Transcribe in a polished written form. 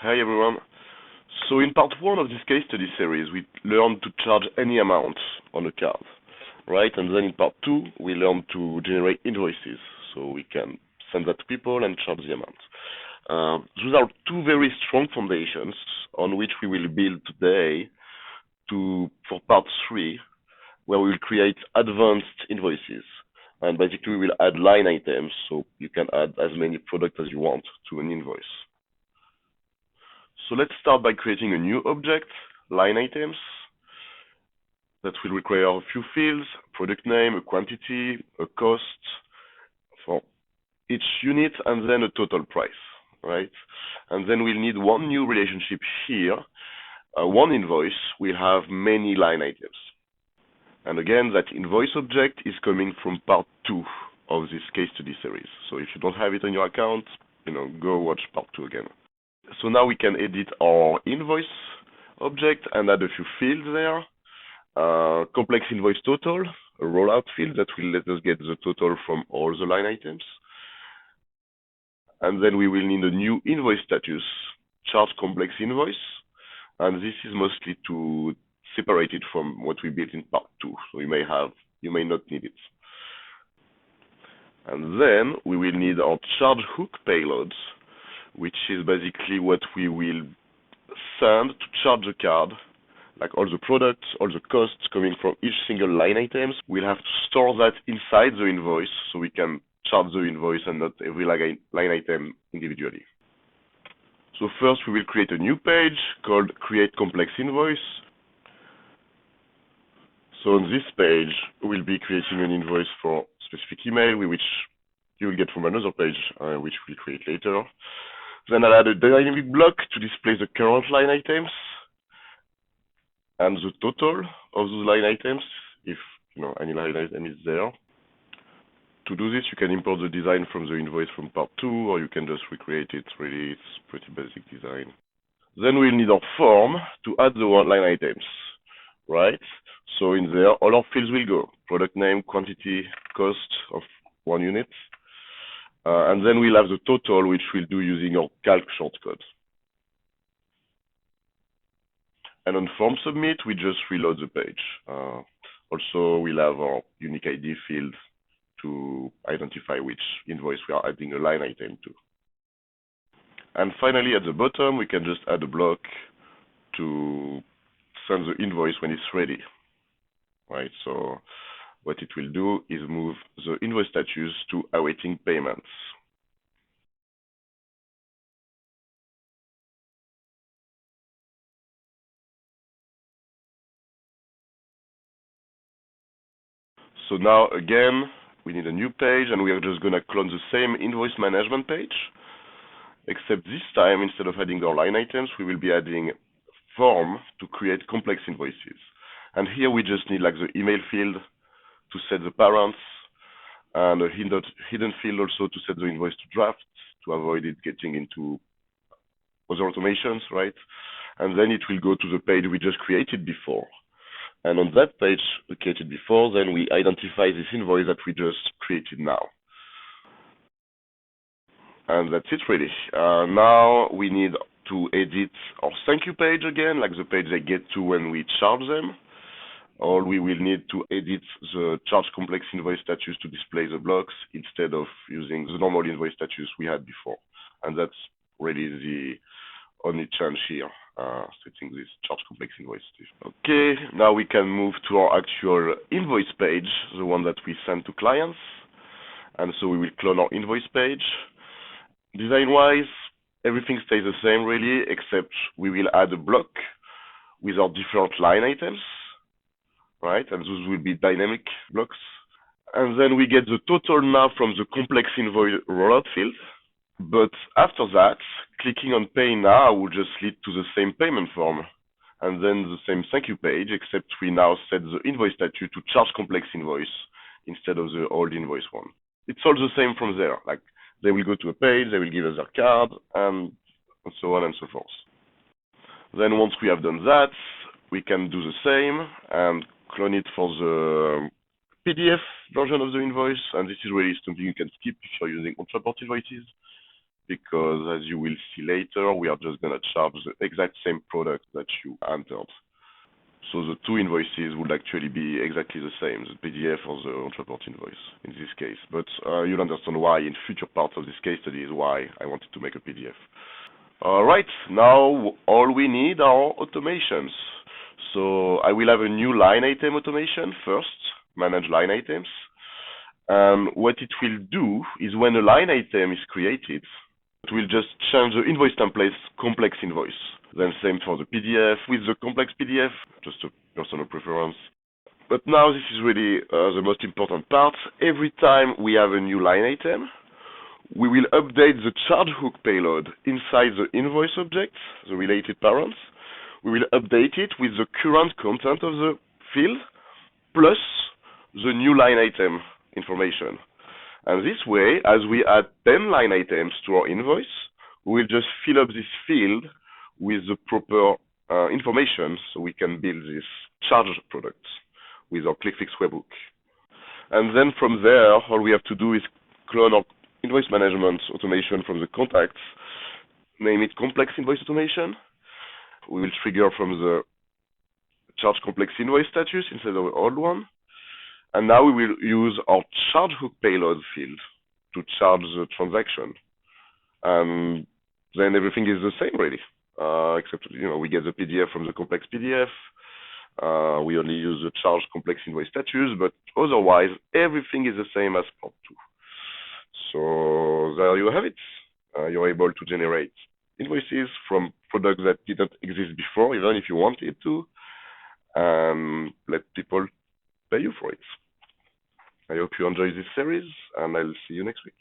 Hi everyone. So in part 1 of this case study series, we learned to charge any amount on a card, right? And then in part 2, we learned to generate invoices, so we can send that to people and charge the amount. Those are two very strong foundations on which we will build today for part 3, where we will create advanced invoices. And basically we will add line items, so you can add as many products as you want to an invoice. So let's start by creating a new object, line items, that will require a few fields, product name, a quantity, a cost for each unit, and then a total price, right? And then we'll need one new relationship here. One invoice will have many line items. And again, that invoice object is coming from part 2 of this case study series. So if you don't have it on your account, go watch part 2 again. So now we can edit our invoice object and add a few fields there. Complex invoice total, a rollout field that will let us get the total from all the line items. And then we will need a new invoice status, charge complex invoice. And this is mostly to separate it from what we built in part 2. So you may not need it. And then we will need our charge hook payloads, which is basically what we will send to charge the card, like all the products, all the costs coming from each single line items. We'll have to store that inside the invoice so we can charge the invoice and not every line item individually. So first we will create a new page called Create Complex Invoice. So on this page, we'll be creating an invoice for specific email, which you will get from another page, which we'll create later. Then I'll add a dynamic block to display the current line items and the total of those line items, if any line item is there. To do this, you can import the design from the invoice from part 2, or you can just recreate it. Really, it's pretty basic design. Then we'll need our form to add the line items, right? So in there, all our fields will go: product name, quantity, cost of 1 unit. And then we'll have the total, which we'll do using our calc shortcut. And on form submit, we just reload the page. Also, we'll have our unique ID field to identify which invoice we are adding a line item to. And finally, at the bottom, we can just add a block to send the invoice when it's ready, right? So what it will do is move the invoice status to awaiting payments. So now again, we need a new page, and we are just going to clone the same invoice management page, except this time, instead of adding our line items, we will be adding form to create complex invoices. And here we just need like the email field to set the parents, and a hidden field also to set the invoice to draft, to avoid it getting into other automations, right? And then it will go to the page we just created before. And on that page we created before, then we identify this invoice that we just created now. And that's it really. Now we need to edit our thank you page again, like the page they get to when we charge them. Or we will need to edit the charge complex invoice status to display the blocks instead of using the normal invoice status we had before. And that's really the only change here, setting this charge complex invoice status. Okay, now we can move to our actual invoice page, the one that we send to clients. And so we will clone our invoice page. Design-wise, everything stays the same really, except we will add a block with our different line items, right? And those will be dynamic blocks. And then we get the total now from the complex invoice rollout field. But after that, clicking on Pay Now will just lead to the same payment form, and then the same thank you page, except we now set the invoice status to charge complex invoice instead of the old invoice one. It's all the same from there. Like, they will go to a page, they will give us their card, and so on and so forth. Then once we have done that, we can do the same and clone it for the PDF version of the invoice. And this is really something you can skip if you're using Ontraport invoices, because as you will see later, we are just going to charge the exact same product that you entered. So the two invoices would actually be exactly the same, the PDF or the Ontraport invoice in this case. But you'll understand why in future parts of this case study is why I wanted to make a PDF. Alright, now all we need are automations. So I will have a new line item automation first, manage line items. And what it will do is when a line item is created, it will just change the invoice template complex invoice. Then same for the PDF with the complex PDF, just a personal preference. But now this is really the most important part. Every time we have a new line item, we will update the charge hook payload inside the invoice object, the related parents. We will update it with the current content of the field plus the new line item information. And this way, as we add 10 line items to our invoice, we will just fill up this field with the proper information so we can build this charge product with our ClickFix webhook. And then from there, all we have to do is clone our invoice management automation from the contacts, name it complex invoice automation. We will trigger from the charge complex invoice status instead of the old one. And now we will use our charge hook payload field to charge the transaction. And then everything is the same really, except we get the PDF from the complex PDF. We only use the charge complex invoice status, but otherwise everything is the same as part 2. So there you have it. You're able to generate invoices from products that didn't exist before, even if you wanted to, and let people pay you for it. I hope you enjoy this series, and I'll see you next week.